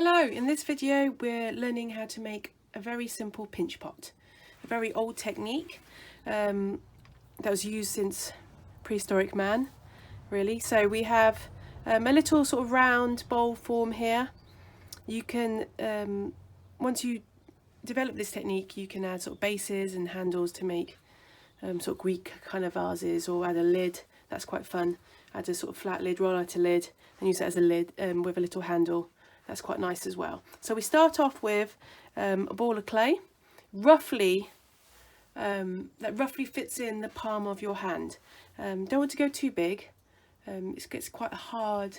Hello, in this video we're learning how to make a very simple pinch pot. A very old technique that was used since prehistoric man, really. So we have a little sort of round bowl form here. You can, once you develop this technique, you can add sort of bases and handles to make sort of Greek kind of vases, or add a lid. That's quite fun. Add a sort of flat lid, roll out a lid and use that as a lid with a little handle. That's quite nice as well. So we start off with a ball of clay, roughly that roughly fits in the palm of your hand. Don't want to go too big. It gets quite hard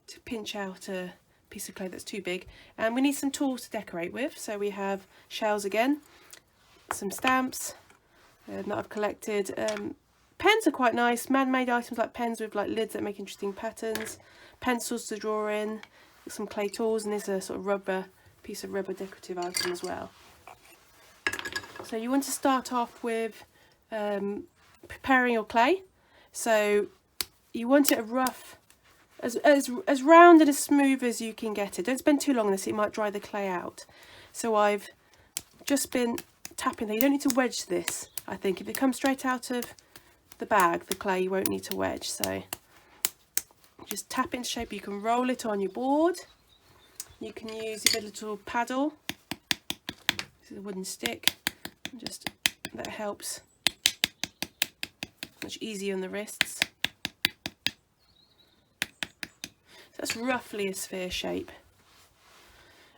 to pinch out a piece of clay that's too big. And we need some tools to decorate with. So we have shells again, some stamps that I've collected. Pens are quite nice, man-made items like pens with like lids that make interesting patterns, pencils to draw in, some clay tools, and there's a sort of piece of rubber decorative item as well. So you want to start off with preparing your clay. So you want it rough, as round and as smooth as you can get it. Don't spend too long on this, it might dry the clay out. So I've just been tapping there. You don't need to wedge this, I think. If it comes straight out of the bag, the clay, you won't need to wedge. So just tap it into shape. You can roll it on your board. You can use a little paddle. This is a wooden stick. Just that helps. Much easier on the wrists. So that's roughly a sphere shape.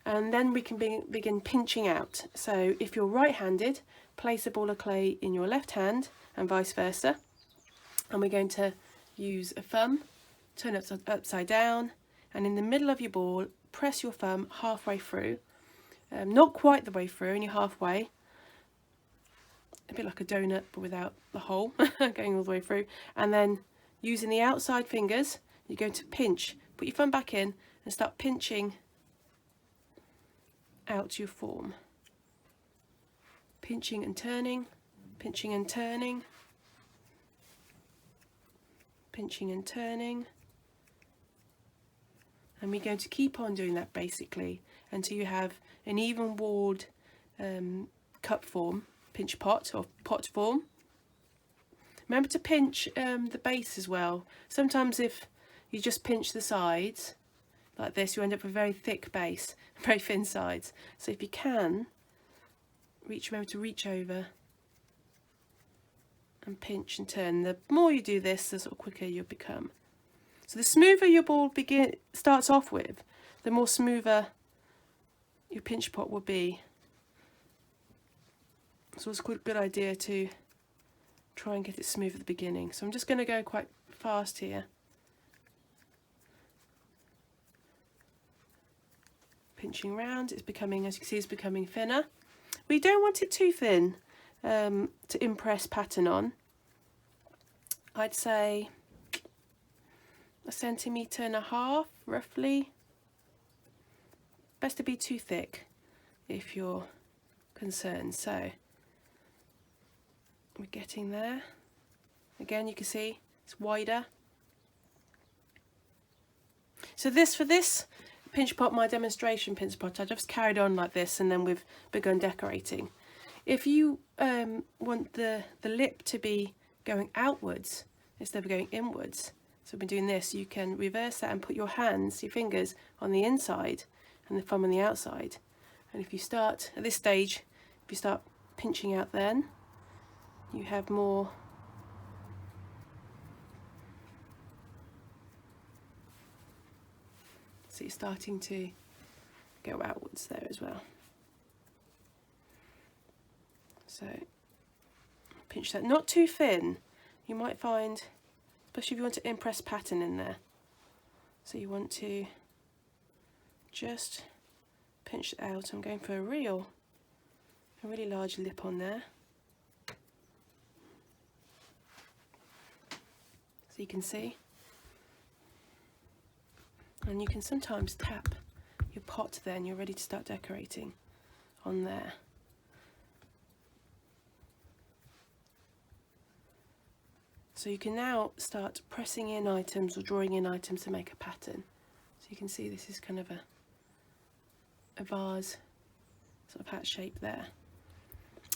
And then we can begin pinching out. So if you're right-handed, place a ball of clay in your left hand and vice versa. And we're going to use a thumb, turn it upside down, and in the middle of your ball, press your thumb halfway through. Not quite the way through, only halfway. A bit like a donut, but without the hole going all the way through. And then using the outside fingers, you're going to pinch. Put your thumb back in and start pinching out your form. Pinching and turning, pinching and turning, pinching and turning. And we're going to keep on doing that basically until you have an even walled cup form, pinch pot or pot form. Remember to pinch the base as well. Sometimes if you just pinch the sides like this, you end up with a very thick base, very thin sides. So if you can, remember to reach over and pinch and turn. The more you do this, the sort of quicker you'll become. So the smoother your ball starts off with, the more smoother your pinch pot will be. So it's quite a good idea to try and get it smooth at the beginning. So I'm just going to go quite fast here. Pinching round, it's becoming, as you can see, it's becoming thinner. We don't want it too thin to impress pattern on. I'd say 1.5 centimeters roughly. Best to be too thick if you're concerned. So we're getting there. Again, you can see it's wider. So for this pinch pot, my demonstration pinch pot, I just carried on like this, and then we've begun decorating. If you want the lip to be going outwards instead of going inwards, so we've been doing this, you can reverse that and put your hands, your fingers on the inside and the thumb on the outside. And if you start at this stage, if you start pinching out, then you have more so you're starting to go outwards there as well. So pinch that, not too thin. You might find, especially if you want to impress pattern in there. So you want to just pinch it out. I'm going for a really large lip on there. So you can see. And you can sometimes tap your pot there and you're ready to start decorating on there. So you can now start pressing in items or drawing in items to make a pattern. So you can see this is kind of a a vase sort of hat shape there.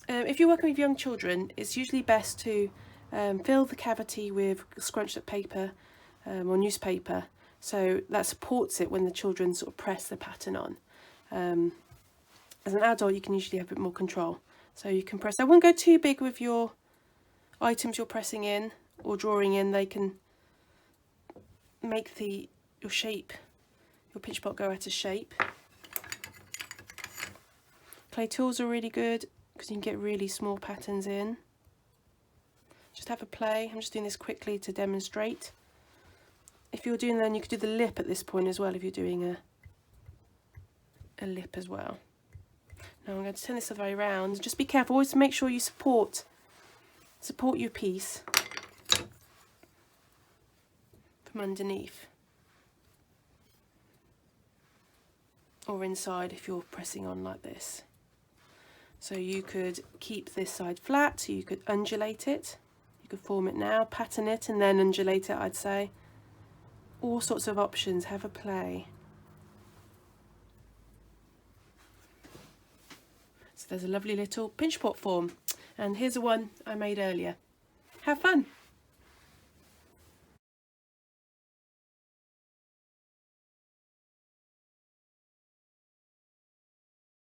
If you're working with young children, it's usually best to fill the cavity with scrunched up paper or newspaper, so that supports it when the children sort of press the pattern on. As an adult, you can usually have a bit more control, so you can press. I wouldn't go too big with your items you're pressing in or drawing in. They can make your shape, your pinch pot, go out of shape. Clay tools are really good because you can get really small patterns in. Just have a play. I'm just doing this quickly to demonstrate. If you're doing, then you could do the lip at this point as well, if you're doing a lip as well. Now I'm going to turn this other way around. Just be careful, always make sure you support your piece from underneath or inside if you're pressing on like this. So you could keep this side flat, so you could undulate it, you could form it now, pattern it and then undulate it, I'd say. All sorts of options, have a play. So there's a lovely little pinch pot form, and here's the one I made earlier. Have fun!